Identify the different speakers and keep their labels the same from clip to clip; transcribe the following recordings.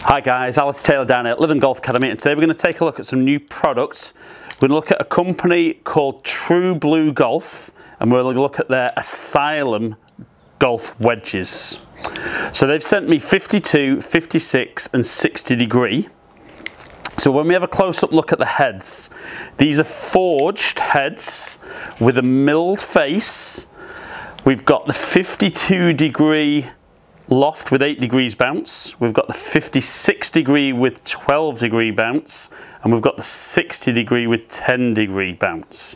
Speaker 1: Hi guys, Alice Taylor down here at Living Golf Academy, and today we're going to take a look at some new products. We're going to look at a company called Trublu Golf, and we're going to look at their Asylum golf wedges. So they've sent me 52, 56 and 60 degree. So when we have a close-up look at the heads, these are forged heads with a milled face. We've got the 52 degree loft with 8 degrees bounce, we've got the 56 degree with 12 degree bounce, and we've got the 60 degree with 10 degree bounce.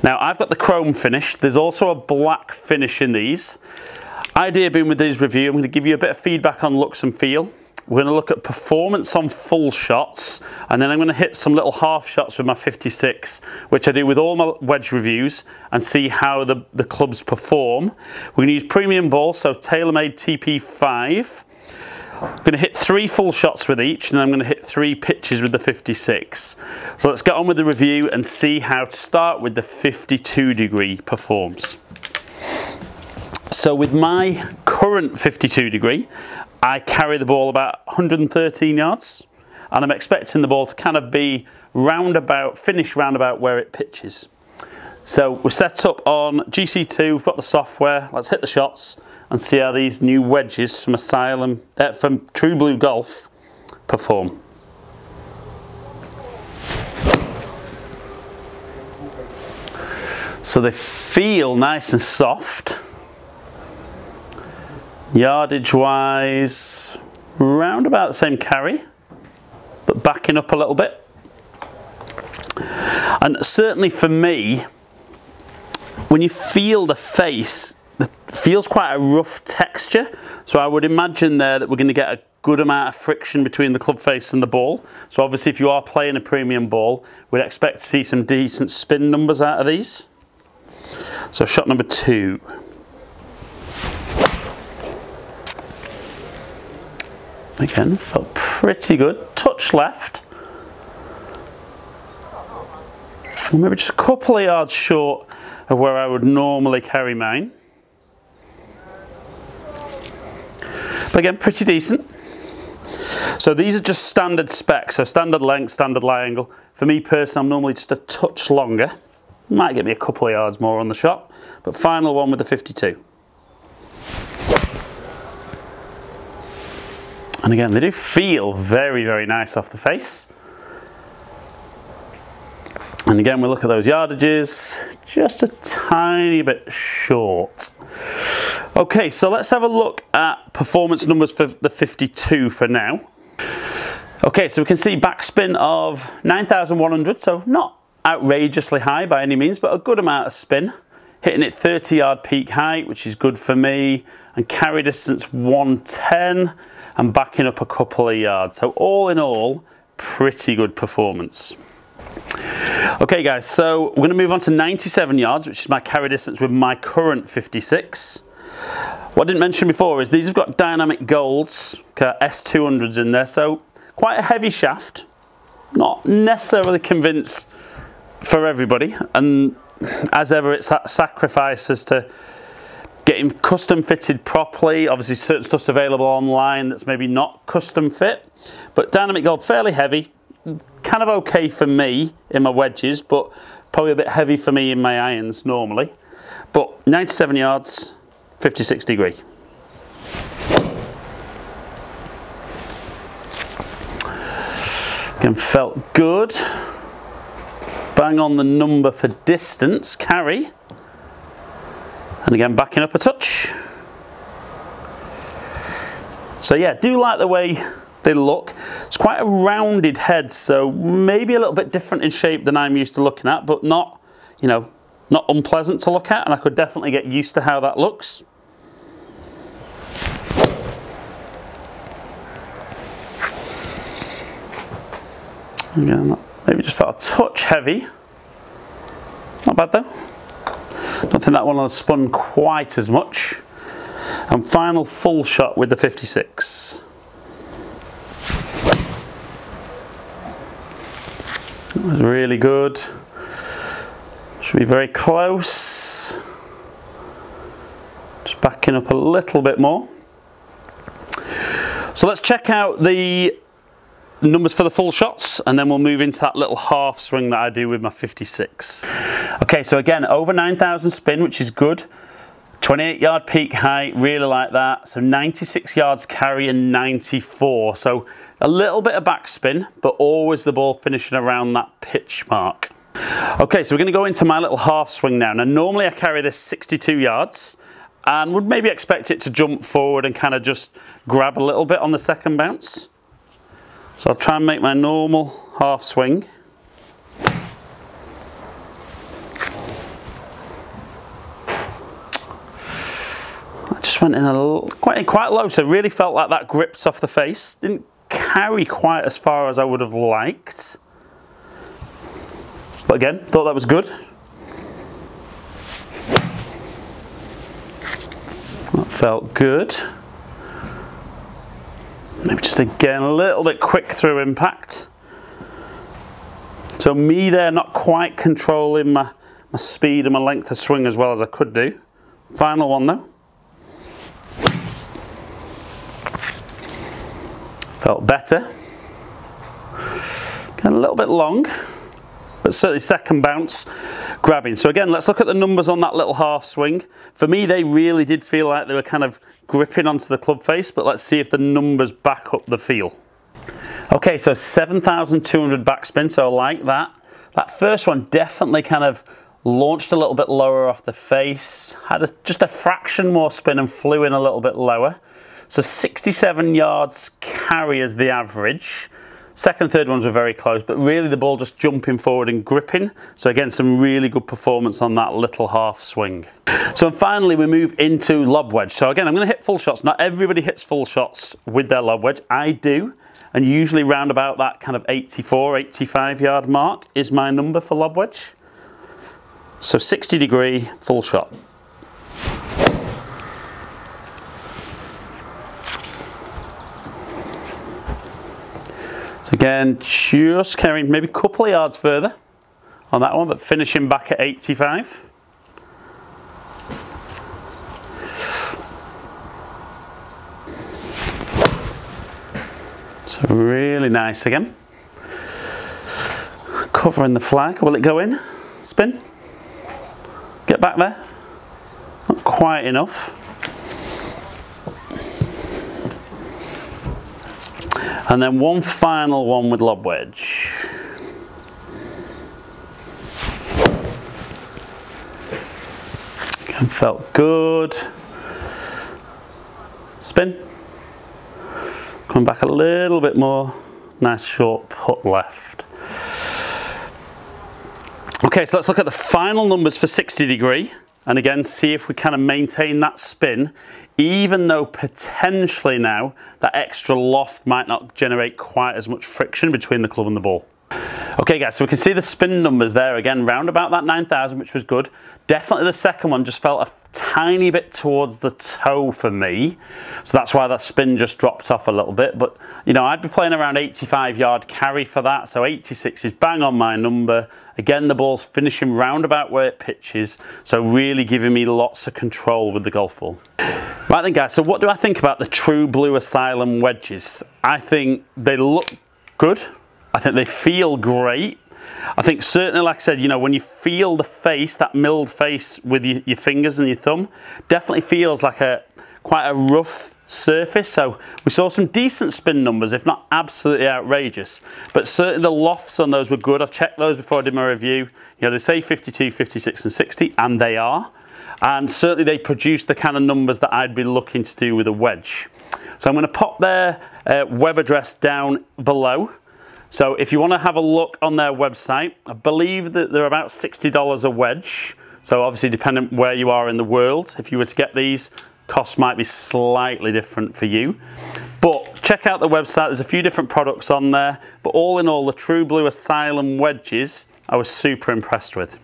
Speaker 1: Now I've got the chrome finish. There's also a black finish in these. Idea being with this review, I'm going to give you a bit of feedback on looks and feel. We're going to look at performance on full shots, and then I'm going to hit some little half shots with my 56, which I do with all my wedge reviews, and see how the clubs perform. We're going to use premium balls, so TaylorMade TP5. I'm going to hit 3 full shots with each, and I'm going to hit 3 pitches with the 56. So let's get on with the review and see how to start with the 52 degree performs. So with my current 52 degree, I carry the ball about 113 yards, and I'm expecting the ball to kind of be finish roundabout where it pitches. So we're set up on GC2, we've got the software. Let's hit the shots and see how these new wedges from from Trublu Golf perform. So they feel nice and soft. Yardage wise, round about the same carry, but backing up a little bit. And certainly for me, when you feel the face, it feels quite a rough texture. So I would imagine there that we're going to get a good amount of friction between the club face and the ball. So obviously if you are playing a premium ball, we'd expect to see some decent spin numbers out of these. So shot number 2. Again, felt pretty good. Touch left. Or maybe just a couple of yards short of where I would normally carry mine. But again, pretty decent. So these are just standard specs, so standard length, standard lie angle. For me personally, I'm normally just a touch longer. Might get me a couple of yards more on the shot, but final one with the 52. And again, they do feel very, very nice off the face. And again, we look at those yardages, just a tiny bit short. Okay, so let's have a look at performance numbers for the 52 for now. Okay, so we can see backspin of 9,100, so not outrageously high by any means, but a good amount of spin. Hitting it 30-yard peak height, which is good for me, and carry distance 110. And backing up a couple of yards. So all in all, pretty good performance. Okay guys, so we're going to move on to 97 yards, which is my carry distance with my current 56. What I didn't mention before is these have got dynamic golds, S200s in there, so quite a heavy shaft. Not necessarily convinced for everybody, and as ever it's that sacrifice as to getting custom fitted properly. Obviously certain stuff's available online that's maybe not custom fit, but dynamic gold, fairly heavy, kind of okay for me in my wedges, but probably a bit heavy for me in my irons normally. But 97 yards, 56 degree. Again, felt good. Bang on the number for distance, carry. And again, backing up a touch. So yeah, do like the way they look. It's quite a rounded head, so maybe a little bit different in shape than I'm used to looking at, but not, you know, not unpleasant to look at, and I could definitely get used to how that looks. Again, maybe just felt a touch heavy. Not bad though. Don't think that one will spun quite as much. And final full shot with the 56. That was really good. Should be very close. Just backing up a little bit more. So let's check out the numbers for the full shots, and then we'll move into that little half swing that I do with my 56. Okay, so again, over 9,000 spin, which is good. 28 yard peak height, really like that. So 96 yards carry and 94. So a little bit of backspin, but always the ball finishing around that pitch mark. Okay, so we're gonna go into my little half swing now. Now, normally I carry this 62 yards and would maybe expect it to jump forward and kind of just grab a little bit on the second bounce. So I'll try and make my normal half swing. I just went in a little, quite low, so really felt like that gripped off the face. Didn't carry quite as far as I would have liked. But again, thought that was good. That felt good. Maybe just again a little bit quick through impact. So me there not quite controlling my speed and my length of swing as well as I could do. Final one though. Felt better. Again, a little bit long, but certainly second bounce grabbing. So again, let's look at the numbers on that little half swing. For me, they really did feel like they were kind of gripping onto the club face, but let's see if the numbers back up the feel. Okay, so 7,200 backspin, so I like that. That first one definitely kind of launched a little bit lower off the face, had just a fraction more spin and flew in a little bit lower. So 67 yards carry as the average. Second and third ones were very close, but really the ball just jumping forward and gripping. So again, some really good performance on that little half swing. So finally we move into lob wedge. So again, I'm going to hit full shots. Not everybody hits full shots with their lob wedge. I do, and usually round about that kind of 84, 85 yard mark is my number for lob wedge. So 60 degree full shot. So again, just carrying maybe a couple of yards further on that one, but finishing back at 85. So really nice again. Covering the flag. Will it go in? Spin. Get back there. Not quite enough. And then one final one with lob wedge. Again, felt good. Spin. Come back a little bit more. Nice short putt left. Okay, so let's look at the final numbers for 60 degree. And again, see if we kind of maintain that spin, even though potentially now that extra loft might not generate quite as much friction between the club and the ball. Okay guys, so we can see the spin numbers there again, round about that 9,000, which was good. Definitely the second one just felt a tiny bit towards the toe for me. So that's why that spin just dropped off a little bit. But, you know, I'd be playing around 85 yard carry for that. So 86 is bang on my number. Again, the ball's finishing round about where it pitches. So really giving me lots of control with the golf ball. Right then guys, so what do I think about the Trublu Asylum wedges? I think they look good. I think they feel great. I think certainly, like I said, you know, when you feel the face, that milled face with your fingers and your thumb, definitely feels like quite a rough surface. So we saw some decent spin numbers, if not absolutely outrageous, but certainly the lofts on those were good. I've checked those before I did my review. You know, they say 52, 56 and 60, and they are. And certainly they produce the kind of numbers that I'd be looking to do with a wedge. So I'm going to pop their web address down below. So if you want to have a look on their website, I believe that they're about $60 a wedge. So obviously depending where you are in the world, if you were to get these, costs might be slightly different for you. But check out the website, there's a few different products on there. But all in all, the Trublu Asylum wedges, I was super impressed with.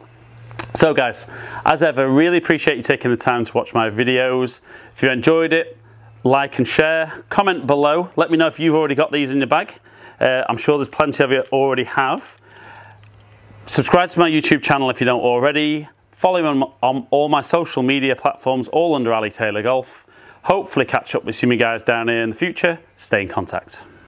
Speaker 1: So guys, as ever, really appreciate you taking the time to watch my videos. If you enjoyed it, like and share, comment below. Let me know if you've already got these in your bag. I'm sure there's plenty of you already have. Subscribe to my YouTube channel if you don't already. Follow me on all my social media platforms, all under Ali Taylor Golf. Hopefully catch up with some of you guys down here in the future. Stay in contact.